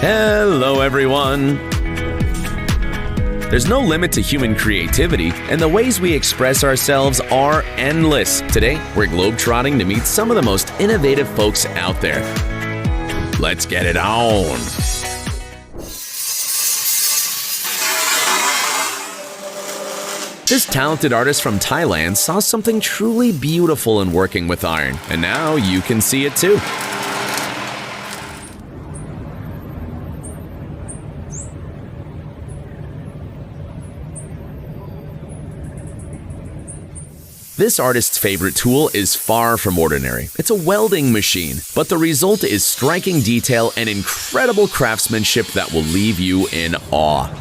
Hello, everyone! There's no limit to human creativity, and the ways we express ourselves are endless. Today, we're globetrotting to meet some of the most innovative folks out there. Let's get it on! This talented artist from Thailand saw something truly beautiful in working with iron, and now you can see it too. This artist's favorite tool is far from ordinary. It's a welding machine, but the result is striking detail and incredible craftsmanship that will leave you in awe.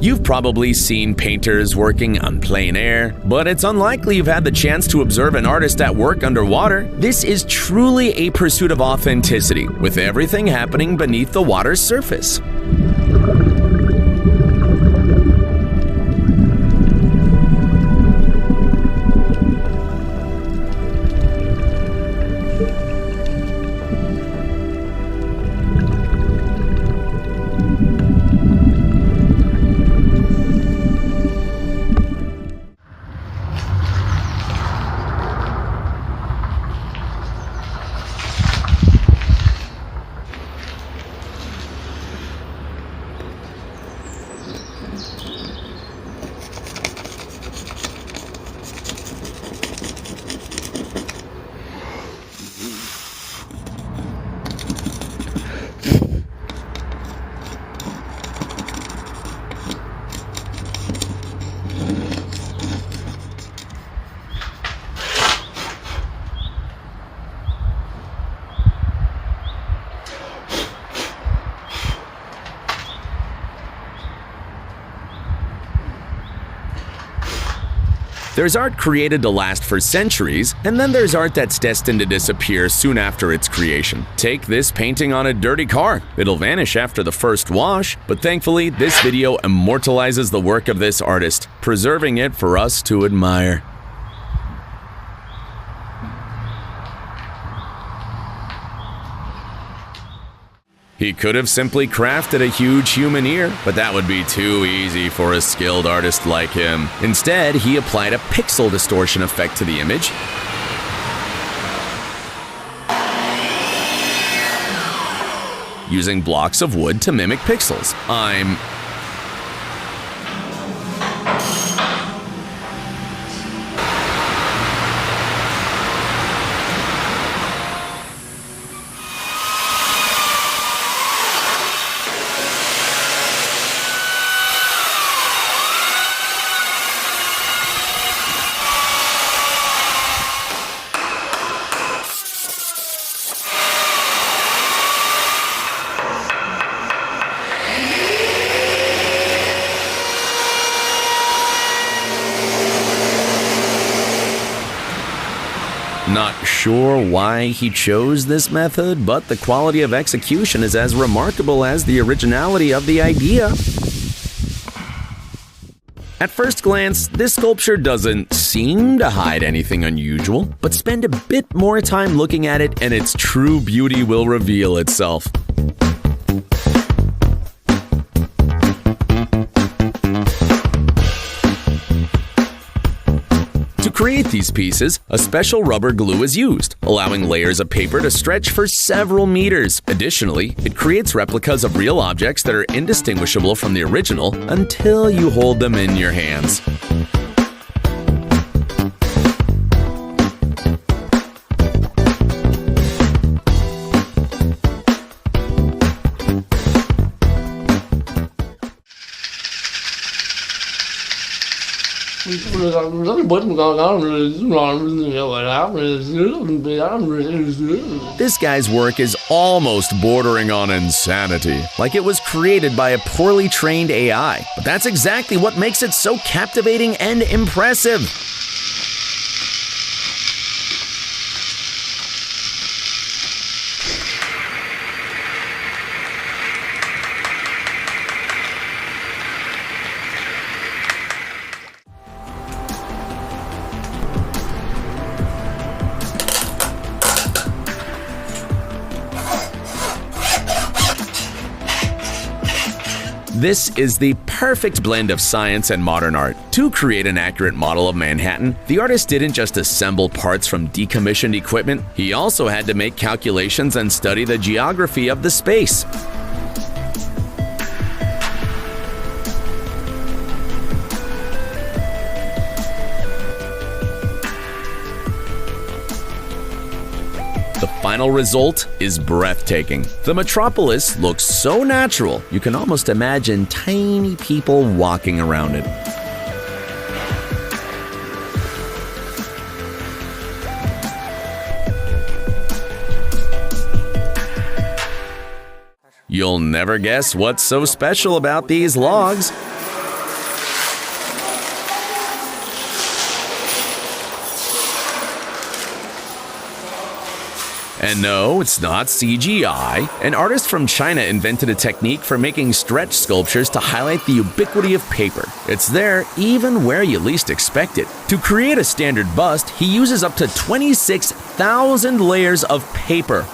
You've probably seen painters working on plein air, but it's unlikely you've had the chance to observe an artist at work underwater. This is truly a pursuit of authenticity, with everything happening beneath the water's surface. There's art created to last for centuries, and then there's art that's destined to disappear soon after its creation. Take this painting on a dirty car. It'll vanish after the first wash, but thankfully, this video immortalizes the work of this artist, preserving it for us to admire. He could have simply crafted a huge human ear, but that would be too easy for a skilled artist like him. Instead, he applied a pixel distortion effect to the image, using blocks of wood to mimic pixels. Not sure why he chose this method, but the quality of execution is as remarkable as the originality of the idea. At first glance, this sculpture doesn't seem to hide anything unusual, but spend a bit more time looking at it and its true beauty will reveal itself. To create these pieces, a special rubber glue is used, allowing layers of paper to stretch for several meters. Additionally, it creates replicas of real objects that are indistinguishable from the original until you hold them in your hands. This guy's work is almost bordering on insanity, like it was created by a poorly trained AI. But that's exactly what makes it so captivating and impressive. This is the perfect blend of science and modern art. To create an accurate model of Manhattan, the artist didn't just assemble parts from decommissioned equipment, he also had to make calculations and study the geography of the space. The final result is breathtaking. The metropolis looks so natural, you can almost imagine tiny people walking around it. You'll never guess what's so special about these logs. And no, it's not CGI. An artist from China invented a technique for making stretch sculptures to highlight the ubiquity of paper. It's there even where you least expect it. To create a standard bust, he uses up to 26,000 layers of paper.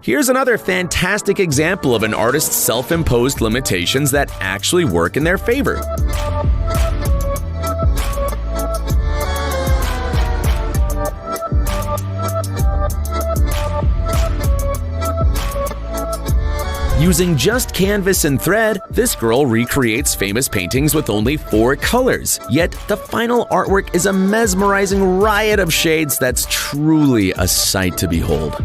Here's another fantastic example of an artist's self-imposed limitations that actually work in their favor. Using just canvas and thread, this girl recreates famous paintings with only 4 colors. Yet the final artwork is a mesmerizing riot of shades that's truly a sight to behold.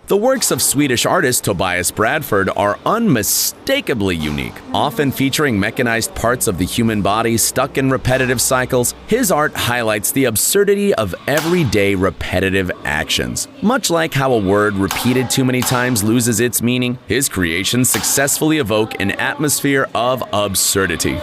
The works of Swedish artist Tobias Bradford are unmistakably unique, often featuring mechanized parts of the human body stuck in repetitive cycles. His art highlights the absurdity of everyday repetitive actions. Much like how a word repeated too many times loses its meaning, his creations successfully evoke an atmosphere of absurdity.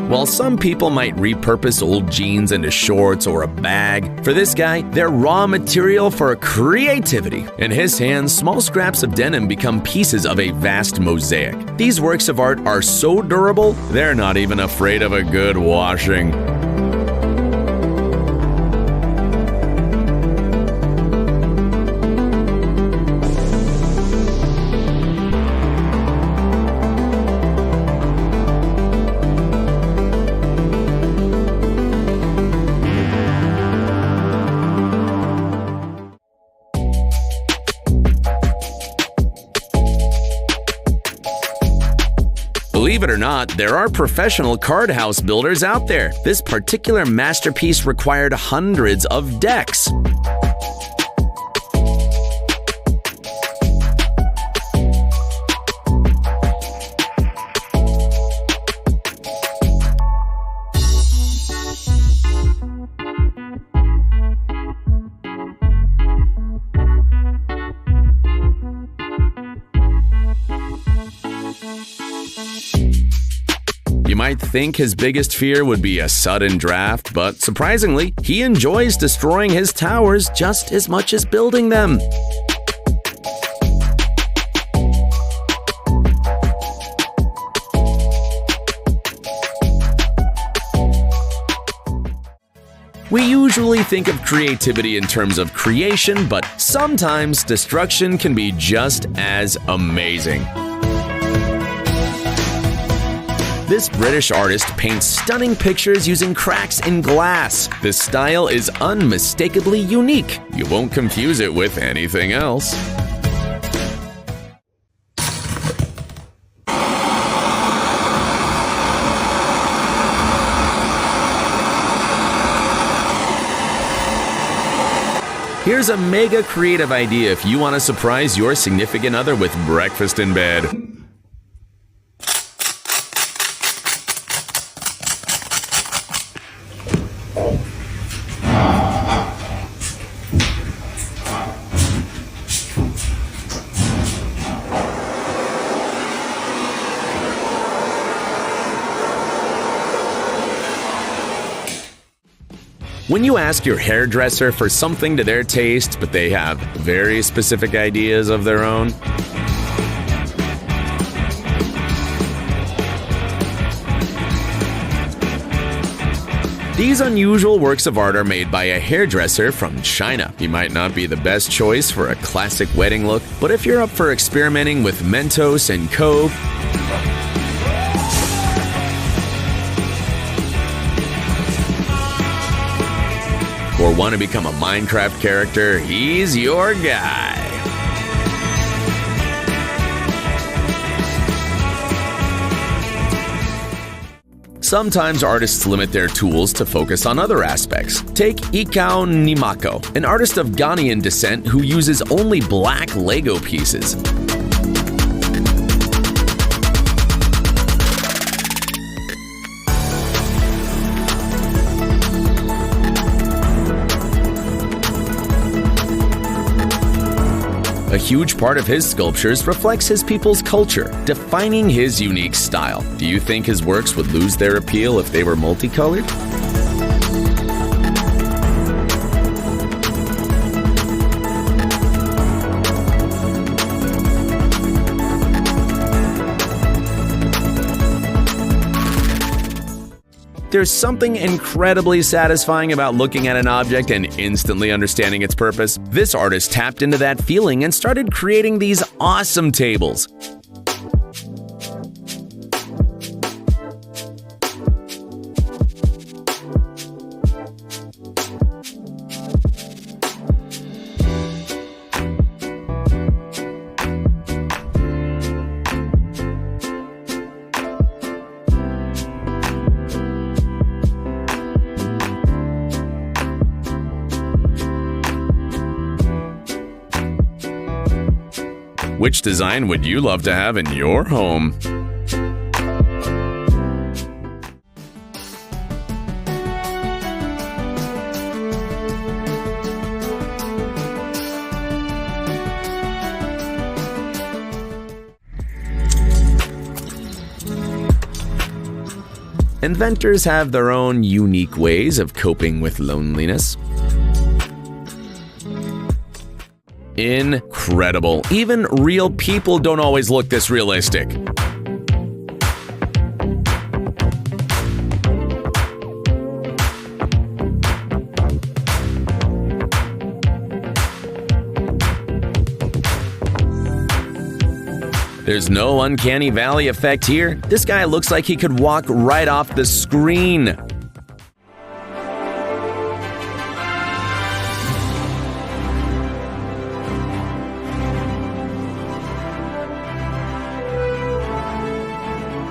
While some people might repurpose old jeans into shorts or a bag, for this guy, they're raw material for creativity. In his hands, small scraps of denim become pieces of a vast mosaic. These works of art are so durable, they're not even afraid of a good washing. Believe it or not, there are professional card house builders out there. This particular masterpiece required hundreds of decks. might think his biggest fear would be a sudden draft, but surprisingly, he enjoys destroying his towers just as much as building them. We usually think of creativity in terms of creation, but sometimes destruction can be just as amazing. This British artist paints stunning pictures using cracks in glass. The style is unmistakably unique. You won't confuse it with anything else. Here's a mega creative idea if you want to surprise your significant other with breakfast in bed. When you ask your hairdresser for something to their taste, but they have very specific ideas of their own, these unusual works of art are made by a hairdresser from China. He might not be the best choice for a classic wedding look, but if you're up for experimenting with Mentos and Coke, or want to become a Minecraft character, he's your guy. Sometimes artists limit their tools to focus on other aspects. Take Ikao Nimako, an artist of Ghanaian descent who uses only black Lego pieces. A huge part of his sculptures reflects his people's culture, defining his unique style. Do you think his works would lose their appeal if they were multicolored? There's something incredibly satisfying about looking at an object and instantly understanding its purpose. This artist tapped into that feeling and started creating these awesome tables. Which design would you love to have in your home? Inventors have their own unique ways of coping with loneliness. Incredible. Even real people don't always look this realistic. There's no uncanny valley effect here. This guy looks like he could walk right off the screen.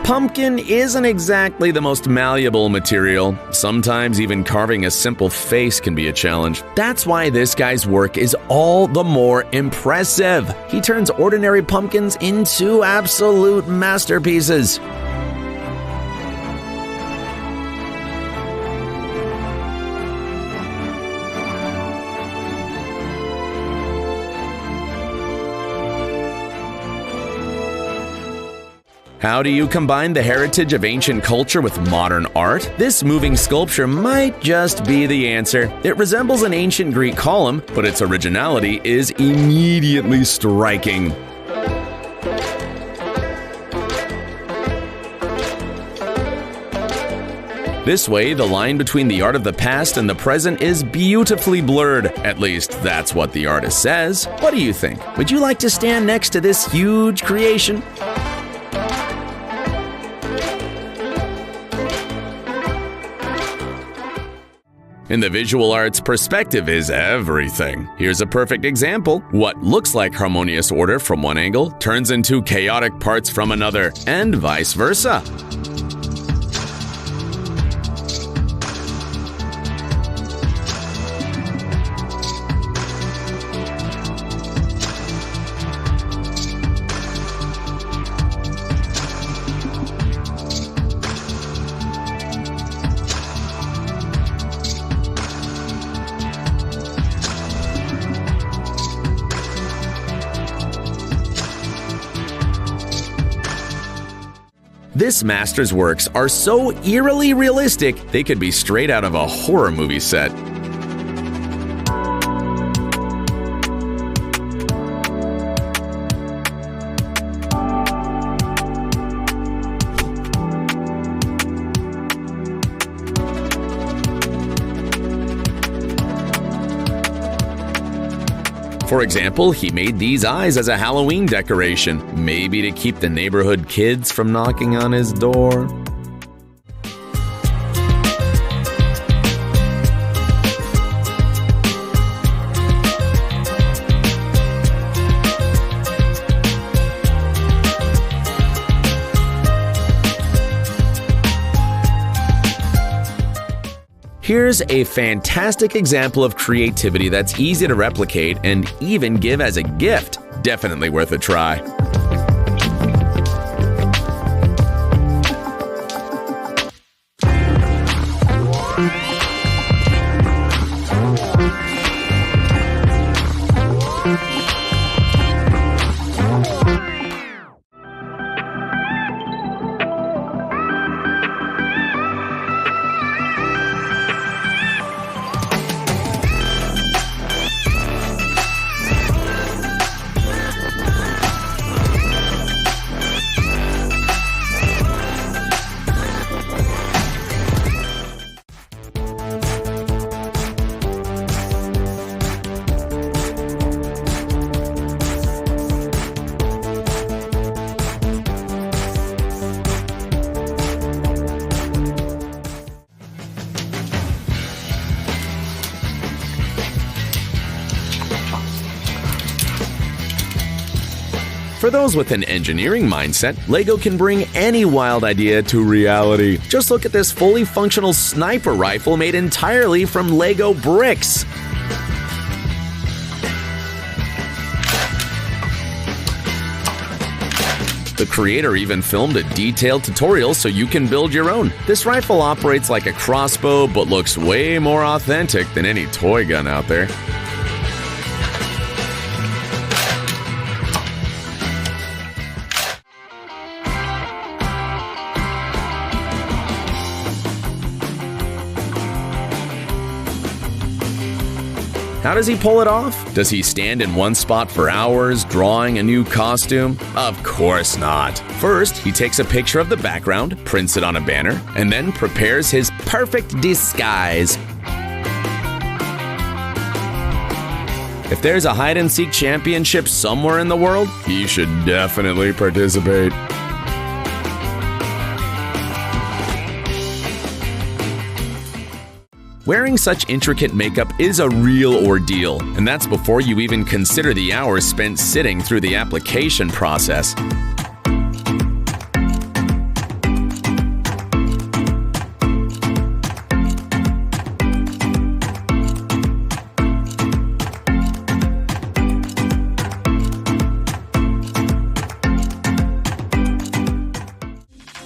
Pumpkin isn't exactly the most malleable material. Sometimes even carving a simple face can be a challenge. That's why this guy's work is all the more impressive. He turns ordinary pumpkins into absolute masterpieces. How do you combine the heritage of ancient culture with modern art? This moving sculpture might just be the answer. It resembles an ancient Greek column, but its originality is immediately striking. This way, the line between the art of the past and the present is beautifully blurred. At least, that's what the artist says. What do you think? Would you like to stand next to this huge creation? In the visual arts, perspective is everything. Here's a perfect example. What looks like harmonious order from one angle turns into chaotic parts from another, and vice versa. This master's works are so eerily realistic, they could be straight out of a horror movie set. For example, he made these eyes as a Halloween decoration, maybe to keep the neighborhood kids from knocking on his door. Here's a fantastic example of creativity that's easy to replicate and even give as a gift. Definitely worth a try. For those with an engineering mindset, LEGO can bring any wild idea to reality. Just look at this fully functional sniper rifle made entirely from LEGO bricks. The creator even filmed a detailed tutorial so you can build your own. This rifle operates like a crossbow but looks way more authentic than any toy gun out there. How does he pull it off? Does he stand in one spot for hours, drawing a new costume? Of course not. First, he takes a picture of the background, prints it on a banner, and then prepares his perfect disguise. If there's a hide-and-seek championship somewhere in the world, he should definitely participate. Wearing such intricate makeup is a real ordeal, and that's before you even consider the hours spent sitting through the application process.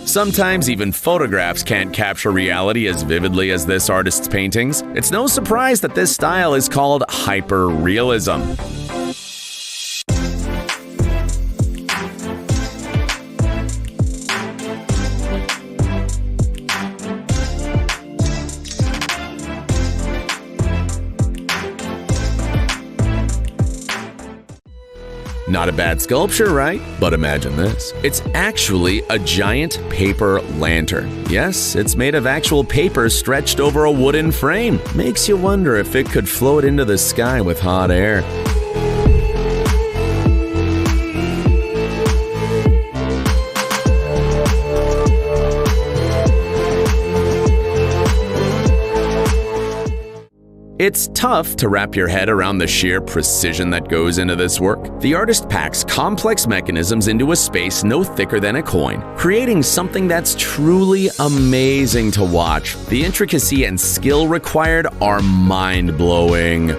Sometimes even photographs can't capture reality as vividly as this artist's paintings. It's no surprise that this style is called hyper-realism. Not a bad sculpture, right? But imagine this. It's actually a giant paper lantern. Yes, it's made of actual paper stretched over a wooden frame. Makes you wonder if it could float into the sky with hot air. It's tough to wrap your head around the sheer precision that goes into this work. The artist packs complex mechanisms into a space no thicker than a coin, creating something that's truly amazing to watch. The intricacy and skill required are mind-blowing.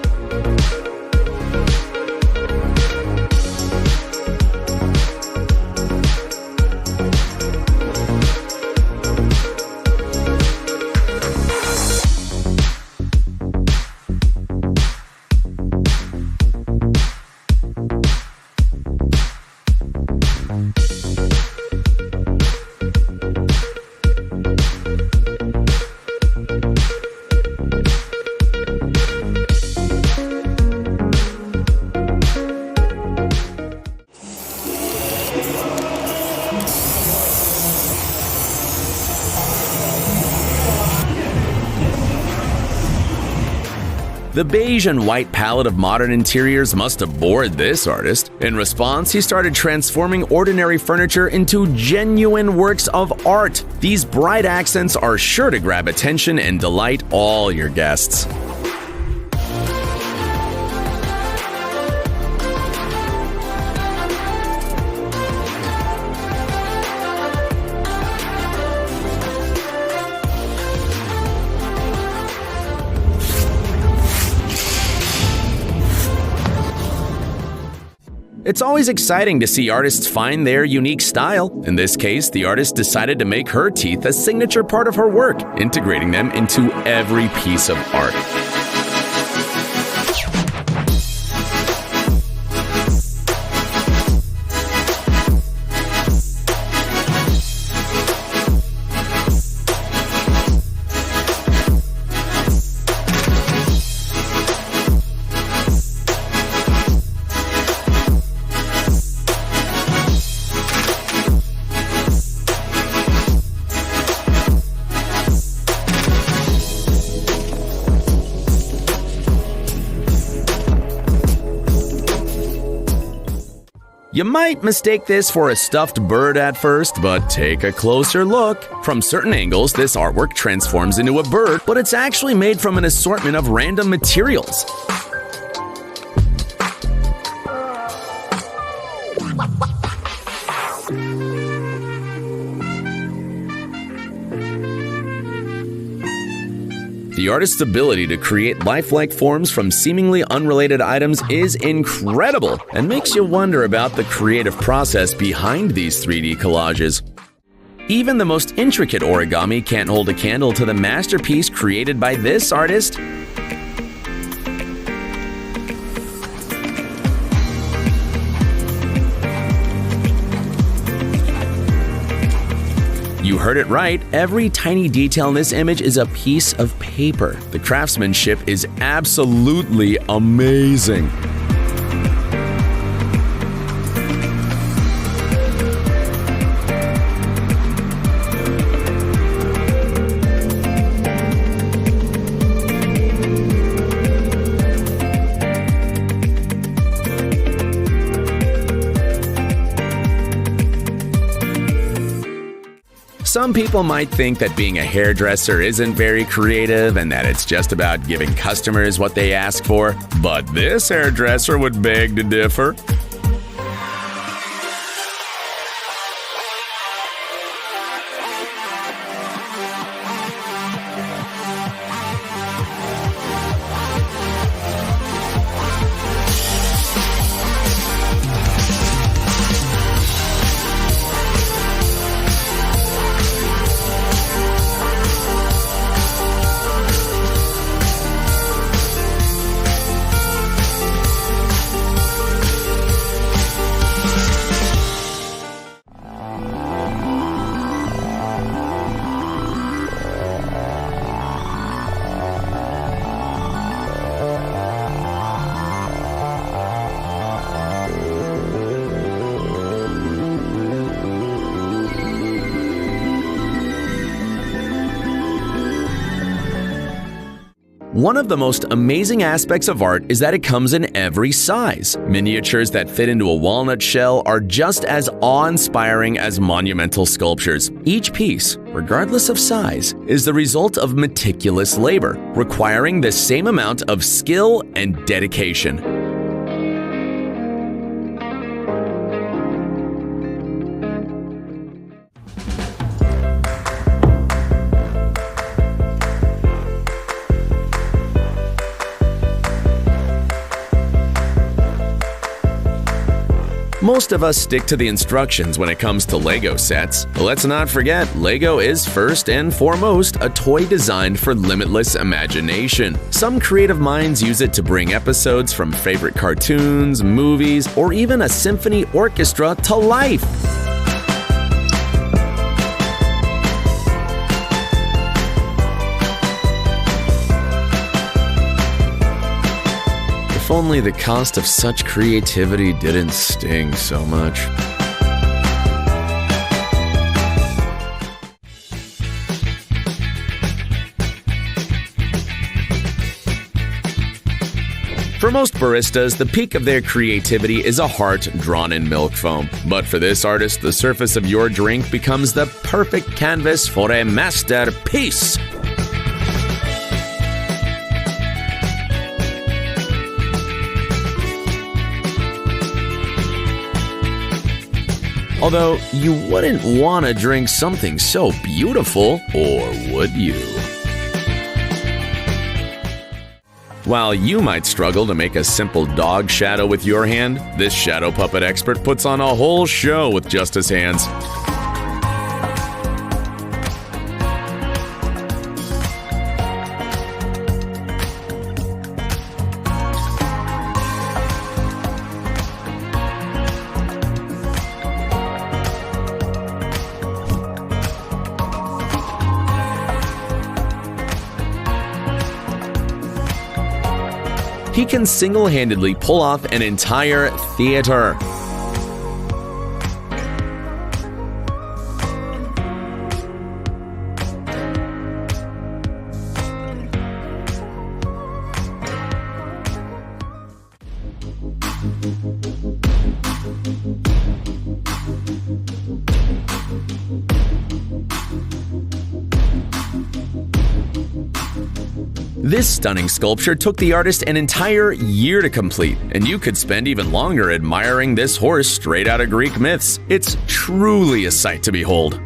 The beige and white palette of modern interiors must have bored this artist. In response, he started transforming ordinary furniture into genuine works of art. These bright accents are sure to grab attention and delight all your guests. It's always exciting to see artists find their unique style. In this case, the artist decided to make her teeth a signature part of her work, integrating them into every piece of art. You might mistake this for a stuffed bird at first, but take a closer look. From certain angles, this artwork transforms into a bird, but it's actually made from an assortment of random materials. The artist's ability to create lifelike forms from seemingly unrelated items is incredible and makes you wonder about the creative process behind these 3D collages. Even the most intricate origami can't hold a candle to the masterpiece created by this artist. You heard it right, every tiny detail in this image is a piece of paper. The craftsmanship is absolutely amazing. Some people might think that being a hairdresser isn't very creative and that it's just about giving customers what they ask for, but this hairdresser would beg to differ. One of the most amazing aspects of art is that it comes in every size. Miniatures that fit into a walnut shell are just as awe-inspiring as monumental sculptures. Each piece, regardless of size, is the result of meticulous labor, requiring the same amount of skill and dedication. Most of us stick to the instructions when it comes to Lego sets, but let's not forget, Lego is first and foremost a toy designed for limitless imagination. Some creative minds use it to bring episodes from favorite cartoons, movies, or even a symphony orchestra to life. If only the cost of such creativity didn't sting so much. For most baristas, the peak of their creativity is a heart drawn in milk foam. But for this artist, the surface of your drink becomes the perfect canvas for a masterpiece. Although, you wouldn't want to drink something so beautiful, or would you? While you might struggle to make a simple dog shadow with your hand, this shadow puppet expert puts on a whole show with just his hands. He can single-handedly pull off an entire theater. This stunning sculpture took the artist an entire year to complete, and you could spend even longer admiring this horse straight out of Greek myths. It's truly a sight to behold.